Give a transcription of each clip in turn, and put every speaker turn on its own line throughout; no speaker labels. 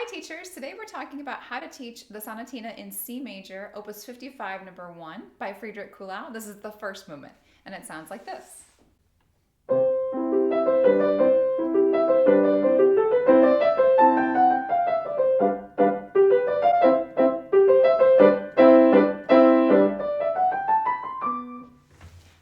Hi teachers, today we're talking about how to teach the Sonatina in C major, Opus 55, number 1 by Friedrich Kuhlau. This is the first movement, and it sounds like this.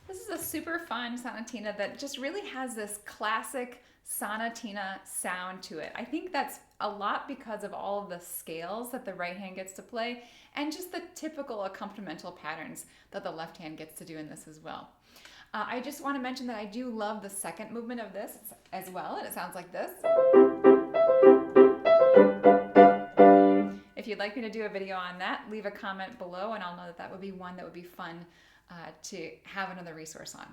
This is a super fun sonatina that just really has this classic sonatina sound to it. I think that's a lot because of all of the scales that the right hand gets to play and just the typical accompanimental patterns that the left hand gets to do in this as well. I just want to mention that I do love the second movement of this as well, and it sounds like this. If you'd like me to do a video on that, leave a comment below and I'll know that that would be one that would be fun to have another resource on.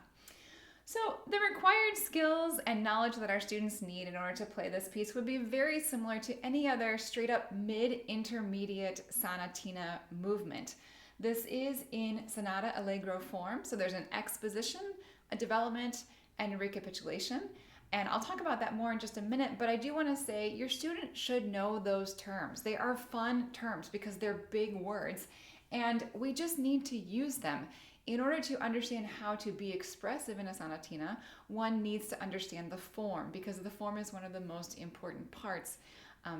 So the required skills and knowledge that our students need in order to play this piece would be very similar to any other straight up mid-intermediate sonatina movement. This is in Sonata-allegro form, so there's an exposition, a development, and a recapitulation. And I'll talk about that more in just a minute, but I do want to say your student should know those terms. They are fun terms because they're big words, and we just need to use them. In order to understand how to be expressive in a sonatina, one needs to understand the form, because the form is one of the most important parts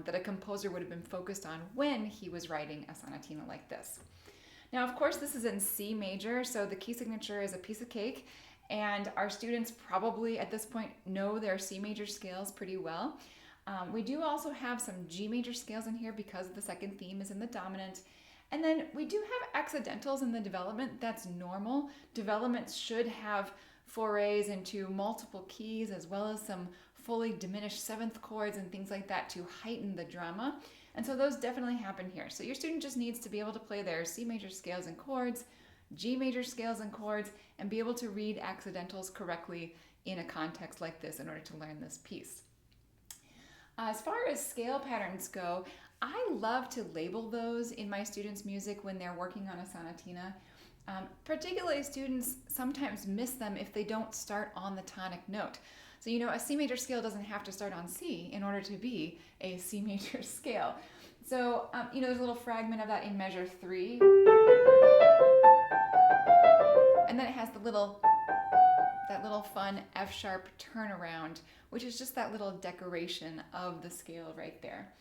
that a composer would have been focused on when he was writing a sonatina like this. Now, of course, this is in C major, so the key signature is a piece of cake, and our students probably at this point know their C major scales pretty well. We do also have some G major scales in here because the second theme is in the dominant. And then we do have accidentals in the development. That's normal. Developments should have forays into multiple keys as well as some fully diminished seventh chords and things like that to heighten the drama. And so those definitely happen here. So your student just needs to be able to play their C major scales and chords, G major scales and chords, and be able to read accidentals correctly in a context like this in order to learn this piece. As far as scale patterns go, I love to label those in my students' music when they're working on a sonatina. Particularly students sometimes miss them if they don't start on the tonic note. So a C major scale doesn't have to start on C in order to be a C major scale. So there's a little fragment of that in measure 3. And then it has that little fun F sharp turnaround, which is just that little decoration of the scale right there.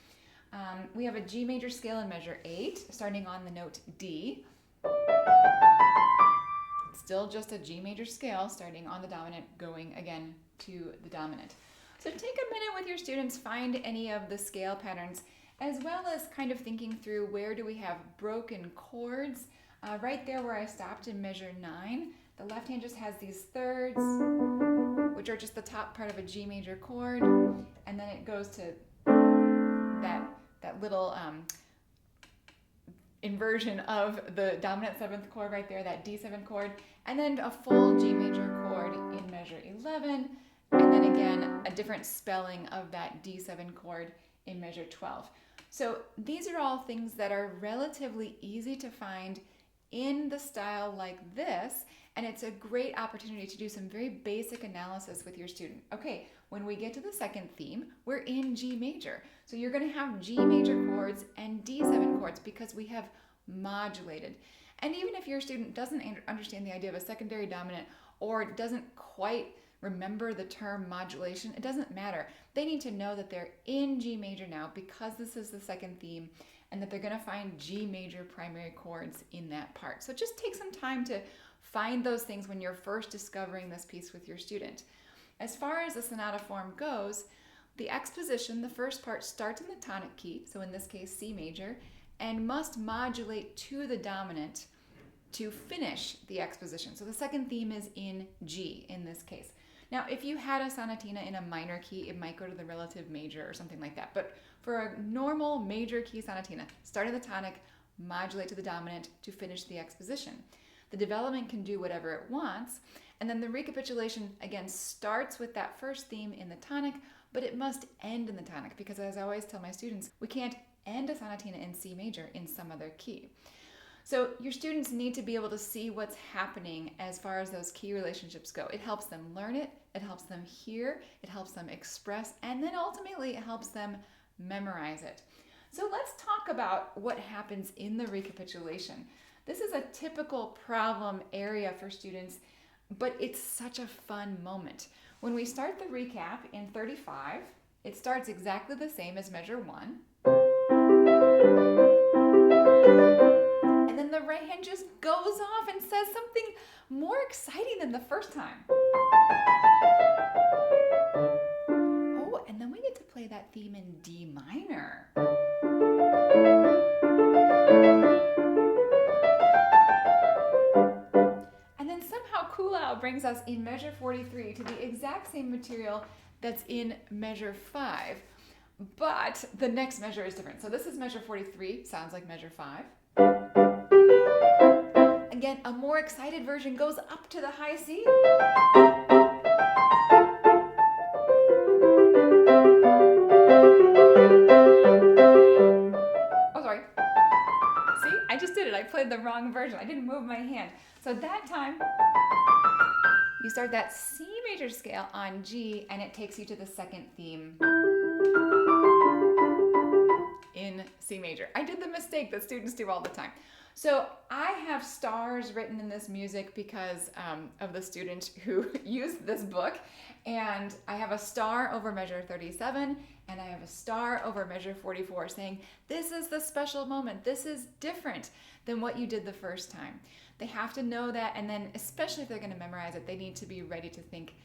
We have a G major scale in measure 8, starting on the note D. Still just a G major scale, starting on the dominant, going again to the dominant. So take a minute with your students, find any of the scale patterns, as well as kind of thinking through where do we have broken chords. Right there where I stopped in measure 9, the left hand just has these thirds, which are just the top part of a G major chord, and then it goes to that little inversion of the dominant 7th chord right there, that D7 chord, and then a full G major chord in measure 11, and then again a different spelling of that D7 chord in measure 12. So these are all things that are relatively easy to find in the style like this, and it's a great opportunity to do some very basic analysis with your student. Okay, when we get to the second theme, we're in G major. So you're going to have G major chords and D7 chords because we have modulated. And even if your student doesn't understand the idea of a secondary dominant or doesn't quite remember the term modulation, it doesn't matter. They need to know that they're in G major now because this is the second theme, and that they're going to find G major primary chords in that part. So just take some time to find those things when you're first discovering this piece with your student. As far as the sonata form goes, the exposition, the first part, starts in the tonic key, so in this case C major, and must modulate to the dominant to finish the exposition. So the second theme is in G in this case. Now, if you had a sonatina in a minor key, it might go to the relative major or something like that. But for a normal major key sonatina, start in the tonic, modulate to the dominant to finish the exposition. The development can do whatever it wants, and then the recapitulation, again, starts with that first theme in the tonic, but it must end in the tonic because, as I always tell my students, we can't end a sonatina in C major in some other key. So your students need to be able to see what's happening as far as those key relationships go. It helps them learn it, it helps them hear, it helps them express, and then ultimately it helps them memorize it. So let's talk about what happens in the recapitulation. This is a typical problem area for students, but it's such a fun moment. When we start the recap in 35, it starts exactly the same as measure 1. And then the right hand just goes off and says something more exciting than the first time. Oh, and then we get to play that theme in D minor. And then somehow Kuhlau brings us in measure 43 to the exact same material that's in measure 5, but the next measure is different. So this is measure 43, sounds like measure 5. Again, a more excited version goes up to the high C. Oh, sorry. See, I just did it. I played the wrong version. I didn't move my hand. So that time, you start that C major scale on G, and it takes you to the second theme in C major. I did the mistake that students do all the time. So I have stars written in this music because of the student who used this book, and I have a star over measure 37, and I have a star over measure 44 saying, this is the special moment. This is different than what you did the first time. They have to know that, and then especially if they're going to memorize it, they need to be ready to think,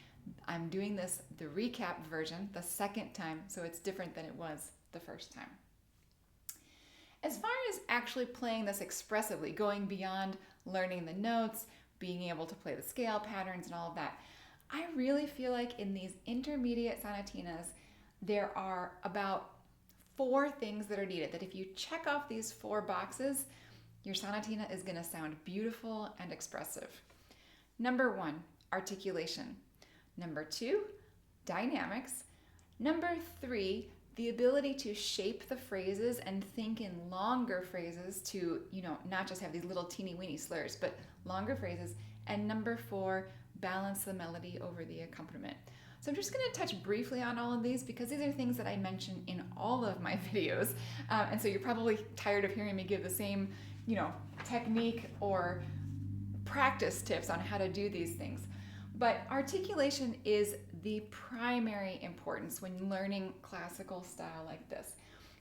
I'm doing this, the recap version, the second time, so it's different than it was the first time. As far as actually playing this expressively, going beyond learning the notes, being able to play the scale patterns and all of that, I really feel like in these intermediate sonatinas, there are about 4 things that are needed, that if you check off these 4 boxes, your sonatina is going to sound beautiful and expressive. Number 1, articulation. Number 2, dynamics. Number 3, the ability to shape the phrases and think in longer phrases to, not just have these little teeny weeny slurs, but longer phrases. And number 4, balance the melody over the accompaniment. So I'm just going to touch briefly on all of these because these are things that I mention in all of my videos. And so you're probably tired of hearing me give the same, technique or practice tips on how to do these things. But articulation is the primary importance when learning classical style like this.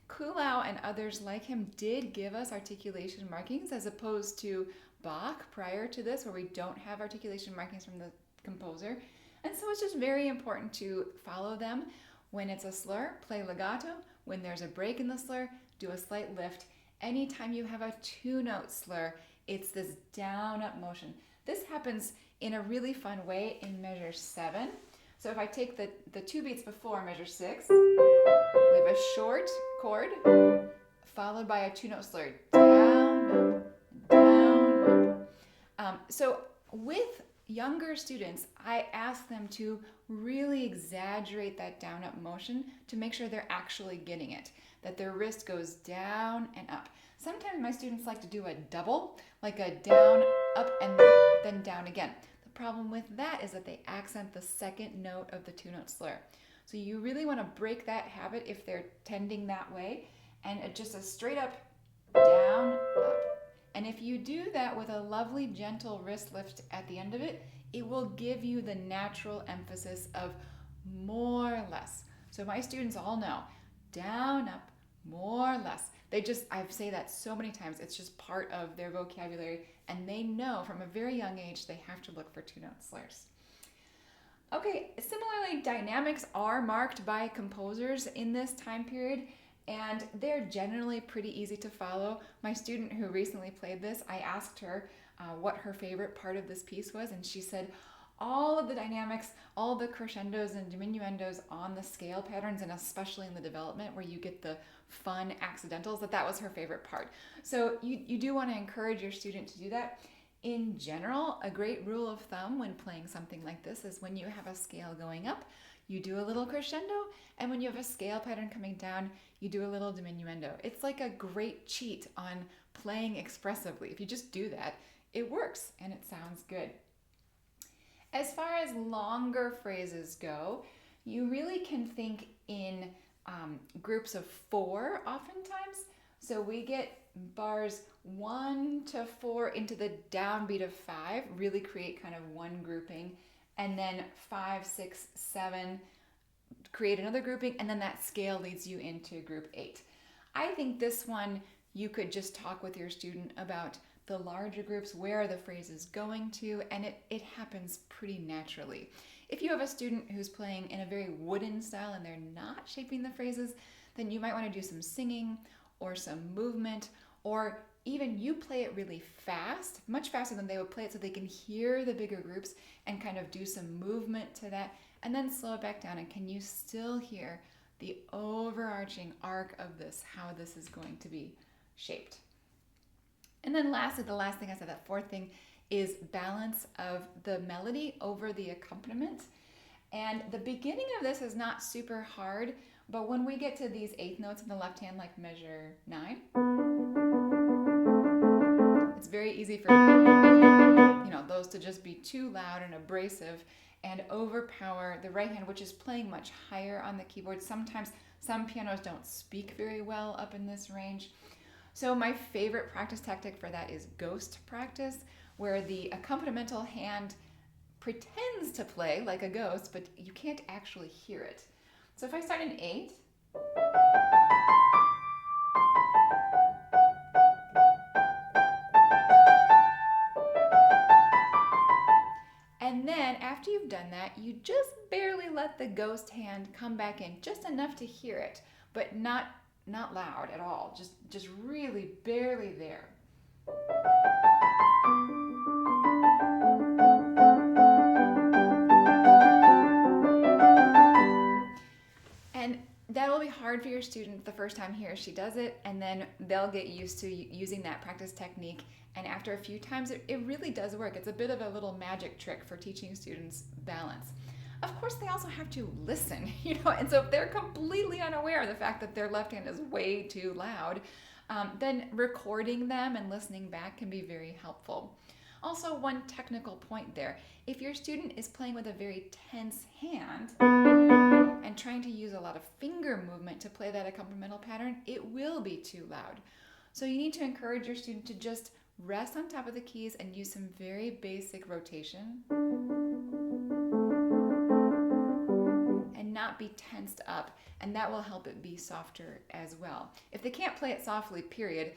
Kuhlau and others like him did give us articulation markings as opposed to Bach prior to this, where we don't have articulation markings from the composer. And so it's just very important to follow them. When it's a slur, play legato. When there's a break in the slur, do a slight lift. Anytime you have a 2-note slur, it's this down-up motion. This happens in a really fun way in measure 7. So if I take the 2 beats before measure 6, we have a short chord followed by a 2-note slur, down, up, down, up. So with younger students, I ask them to really exaggerate that down-up motion to make sure they're actually getting it, that their wrist goes down and up. Sometimes my students like to do a double, like a down, up, and then down again. The problem with that is that they accent the second note of the 2-note slur. So you really want to break that habit if they're tending that way, and just a straight up, down, up. And if you do that with a lovely gentle wrist lift at the end of it, it will give you the natural emphasis of more or less. So my students all know, down, up, more or less. I say that so many times, it's just part of their vocabulary, and they know from a very young age they have to look for 2-note slurs. Okay, similarly, dynamics are marked by composers in this time period, and they're generally pretty easy to follow. My student who recently played this, I asked her what her favorite part of this piece was, and she said all of the dynamics, all the crescendos and diminuendos on the scale patterns, and especially in the development where you get the fun accidentals, that was her favorite part. So you do want to encourage your student to do that. In general, a great rule of thumb when playing something like this is when you have a scale going up, you do a little crescendo, and when you have a scale pattern coming down, you do a little diminuendo. It's like a great cheat on playing expressively. If you just do that, it works and it sounds good. As far as longer phrases go, you really can think in groups of 4 oftentimes. So we get bars 1 to 4 into the downbeat of 5, really create kind of one grouping, and then 5, 6, 7, create another grouping, and then that scale leads you into group 8. I think this one you could just talk with your student about the larger groups, where are the phrases going to, and it happens pretty naturally. If you have a student who's playing in a very wooden style and they're not shaping the phrases, then you might want to do some singing or some movement, or even you play it really fast, much faster than they would play it, so they can hear the bigger groups and kind of do some movement to that, and then slow it back down. And can you still hear the overarching arc of this, how this is going to be shaped? And then lastly, the last thing I said, that fourth thing, is balance of the melody over the accompaniment. And the beginning of this is not super hard, but when we get to these eighth notes in the left hand, like measure 9, it's very easy for those to just be too loud and abrasive and overpower the right hand, which is playing much higher on the keyboard. Sometimes some pianos don't speak very well up in this range. So my favorite practice tactic for that is ghost practice, where the accompanimental hand pretends to play like a ghost, but you can't actually hear it. So if I start in 8, and then after you've done that, you just barely let the ghost hand come back in, just enough to hear it, but not loud at all, just really barely there. And that will be hard for your student the first time he or she does it, and then they'll get used to using that practice technique, and after a few times it really does work. It's a bit of a little magic trick for teaching students balance. Of course, they also have to listen, and so if they're completely unaware of the fact that their left hand is way too loud, then recording them and listening back can be very helpful. Also, one technical point there, if your student is playing with a very tense hand and trying to use a lot of finger movement to play that accompanimental pattern, it will be too loud. So you need to encourage your student to just rest on top of the keys and use some very basic rotation and not be tensed up, and that will help it be softer as well. If they can't play it softly, period,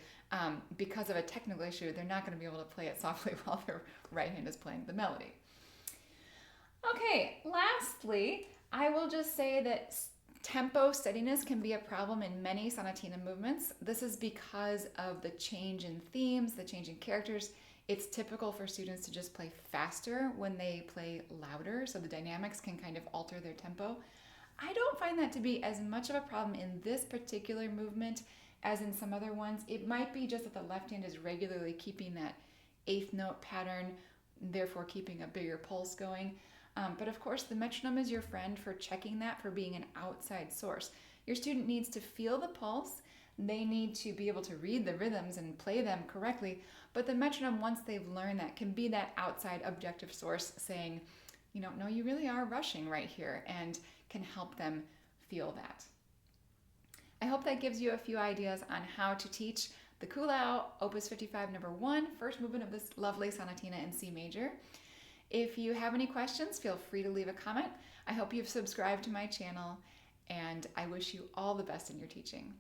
because of a technical issue, they're not going to be able to play it softly while their right hand is playing the melody. Okay, lastly, I will just say that tempo steadiness can be a problem in many sonatina movements. This is because of the change in themes, the change in characters. It's typical for students to just play faster when they play louder, so the dynamics can kind of alter their tempo. I don't find that to be as much of a problem in this particular movement as in some other ones. It might be just that the left hand is regularly keeping that eighth note pattern, therefore keeping a bigger pulse going. But of course, the metronome is your friend for checking that, for being an outside source. Your student needs to feel the pulse. They need to be able to read the rhythms and play them correctly. But the metronome, once they've learned that, can be that outside objective source saying, no, you really are rushing right here, and can help them feel that. I hope that gives you a few ideas on how to teach the Kuhlau Op.55 No.1, first movement of this lovely sonatina in C major. If you have any questions, feel free to leave a comment. I hope you've subscribed to my channel, and I wish you all the best in your teaching.